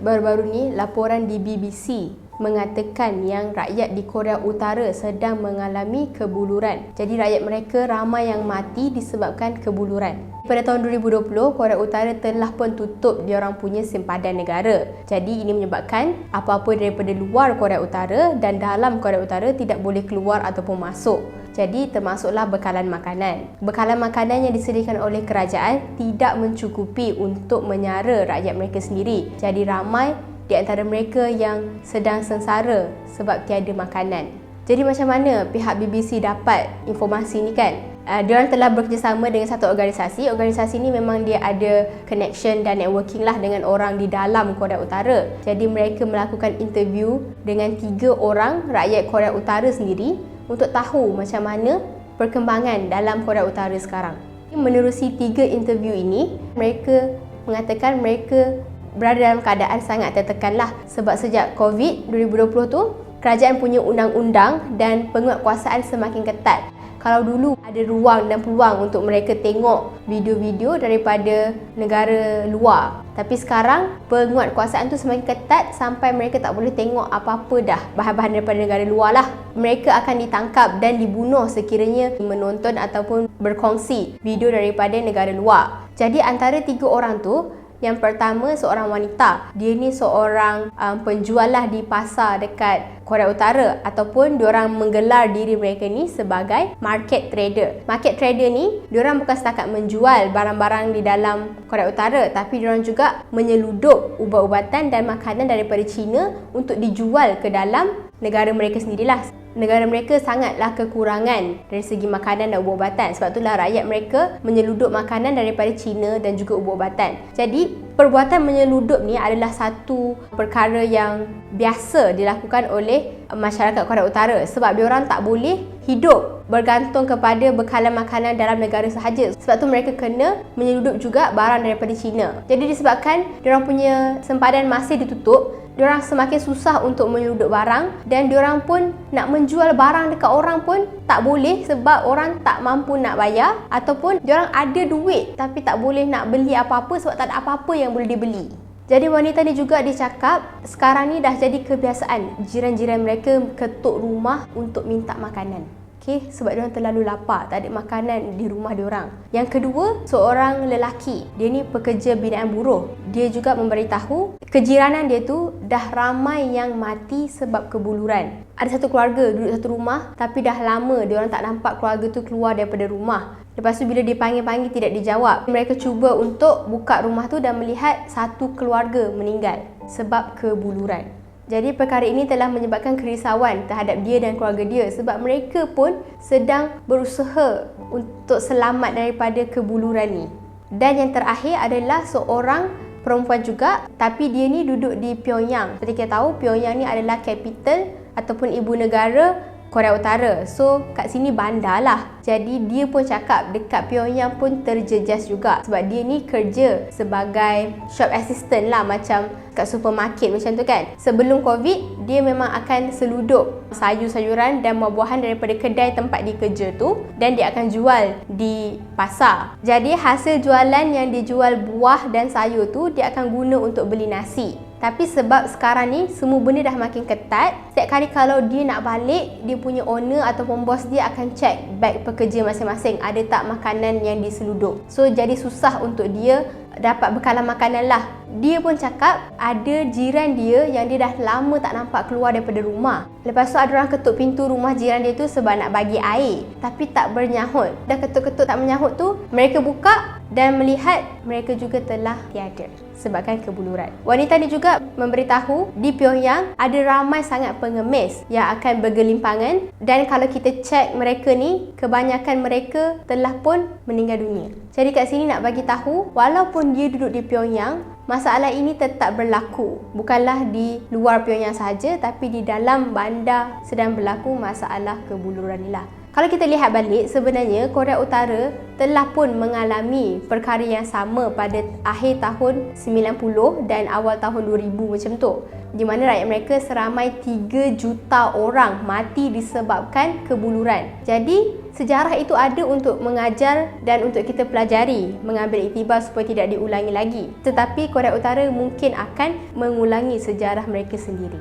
Baru-baru ni, laporan di BBC mengatakan yang rakyat di Korea Utara sedang mengalami kebuluran. Jadi rakyat mereka ramai yang mati disebabkan kebuluran. Pada tahun 2020, Korea Utara telah pun tutup diorang punya sempadan negara. Jadi ini menyebabkan apa-apa daripada luar Korea Utara dan dalam Korea Utara tidak boleh keluar ataupun masuk. Jadi termasuklah bekalan makanan. Bekalan makanan yang disediakan oleh kerajaan tidak mencukupi untuk menyara rakyat mereka sendiri. Jadi ramai di antara mereka yang sedang sengsara sebab tiada makanan. Jadi macam mana pihak BBC dapat informasi ni kan? Diorang telah bekerjasama dengan satu organisasi. Organisasi ni memang dia ada connection dan networking lah dengan orang di dalam Korea Utara. Jadi mereka melakukan interview dengan 3 orang rakyat Korea Utara sendiri untuk tahu macam mana perkembangan dalam Korea Utara sekarang. Menerusi 3 interview ini, mereka mengatakan mereka berada dalam keadaan sangat tertekan lah sebab sejak COVID 2020 tu kerajaan punya undang-undang dan penguatkuasaan semakin ketat. Kalau dulu ada ruang dan peluang untuk mereka tengok video-video daripada negara luar, tapi sekarang penguatkuasaan tu semakin ketat sampai mereka tak boleh tengok apa-apa dah bahan-bahan daripada negara luar lah. Mereka akan ditangkap dan dibunuh sekiranya menonton ataupun berkongsi video daripada negara luar. Jadi antara 3 orang tu, yang pertama seorang wanita. Dia ni seorang penjual lah di pasar dekat Korea Utara, ataupun diorang menggelar diri mereka ni sebagai market trader. Market trader ni diorang bukan setakat menjual barang-barang di dalam Korea Utara, tapi diorang juga menyeludup ubat-ubatan dan makanan daripada China untuk dijual ke dalam negara mereka sendirilah. Negara mereka sangatlah kekurangan dari segi makanan dan ubat-ubatan. Sebab itulah rakyat mereka menyeludup makanan daripada China dan juga ubat-ubatan. Jadi perbuatan menyeludup ni adalah satu perkara yang biasa dilakukan oleh masyarakat Korea Utara sebab diorang tak boleh hidup bergantung kepada bekalan makanan dalam negara sahaja. Sebab tu mereka kena menyeludup juga barang daripada China. Jadi disebabkan diorang punya sempadan masih ditutup, diorang semakin susah untuk menyeludup barang dan diorang pun nak menjual barang dekat orang pun tak boleh sebab orang tak mampu nak bayar, ataupun diorang ada duit tapi tak boleh nak beli apa-apa sebab tak ada apa-apa yang boleh dibeli. Jadi wanita ni juga dia cakap sekarang ni dah jadi kebiasaan jiran-jiran mereka ketuk rumah untuk minta makanan. Sebab diorang terlalu lapar, tak ada makanan di rumah diorang. Yang kedua, seorang lelaki. Dia ni pekerja binaan buruh. Dia juga memberitahu kejiranan dia tu dah ramai yang mati sebab kebuluran. Ada satu keluarga duduk satu rumah, tapi dah lama diorang tak nampak keluarga tu keluar daripada rumah. Lepas tu bila dipanggil-panggil tidak dijawab. Mereka cuba untuk buka rumah tu dan melihat satu keluarga meninggal sebab kebuluran. Jadi perkara ini telah menyebabkan kerisauan terhadap dia dan keluarga dia sebab mereka pun sedang berusaha untuk selamat daripada kebuluran ni. Dan yang terakhir adalah seorang perempuan juga, tapi dia ni duduk di Pyongyang. Seperti kita tahu, Pyongyang ni adalah capital ataupun ibu negara Korea Utara. So kat sini bandar lah. Jadi dia pun cakap dekat Pyongyang pun terjejas juga sebab dia ni kerja sebagai shop assistant lah, macam kat supermarket macam tu kan. Sebelum COVID, dia memang akan seludup sayur-sayuran dan buah-buahan daripada kedai tempat dia kerja tu dan dia akan jual di pasar. Jadi hasil jualan yang dijual buah dan sayur tu dia akan guna untuk beli nasi. Tapi sebab sekarang ni semua benda dah makin ketat, setiap kali kalau dia nak balik, dia punya owner ataupun bos dia akan check beg pekerja masing-masing ada tak makanan yang diseludup. So jadi susah untuk dia dapat bekalan makanan lah. Dia pun cakap ada jiran dia yang dia dah lama tak nampak keluar daripada rumah. Lepas tu ada orang ketuk pintu rumah jiran dia tu sebab nak bagi air, tapi tak bernyahut. Dah ketuk-ketuk tak menyahut tu, mereka buka dan melihat mereka juga telah tiada sebabkan kebuluran. Wanita ni juga memberitahu di Pyongyang ada ramai sangat pengemis yang akan bergelimpangan, dan kalau kita cek mereka ni, kebanyakan mereka telah pun meninggal dunia. Jadi kat sini nak bagi tahu, walaupun dia duduk di Pyongyang, masalah ini tetap berlaku. Bukanlah di luar Pyongyang sahaja, tapi di dalam bandar sedang berlaku masalah kebuluran ni lah. Kalau kita lihat balik, sebenarnya Korea Utara telah pun mengalami perkara yang sama pada akhir tahun 90 dan awal tahun 2000 macam tu, di mana rakyat mereka seramai 3 juta orang mati disebabkan kebuluran. Jadi sejarah itu ada untuk mengajar dan untuk kita pelajari, mengambil iktibar supaya tidak diulangi lagi. Tetapi Korea Utara mungkin akan mengulangi sejarah mereka sendiri.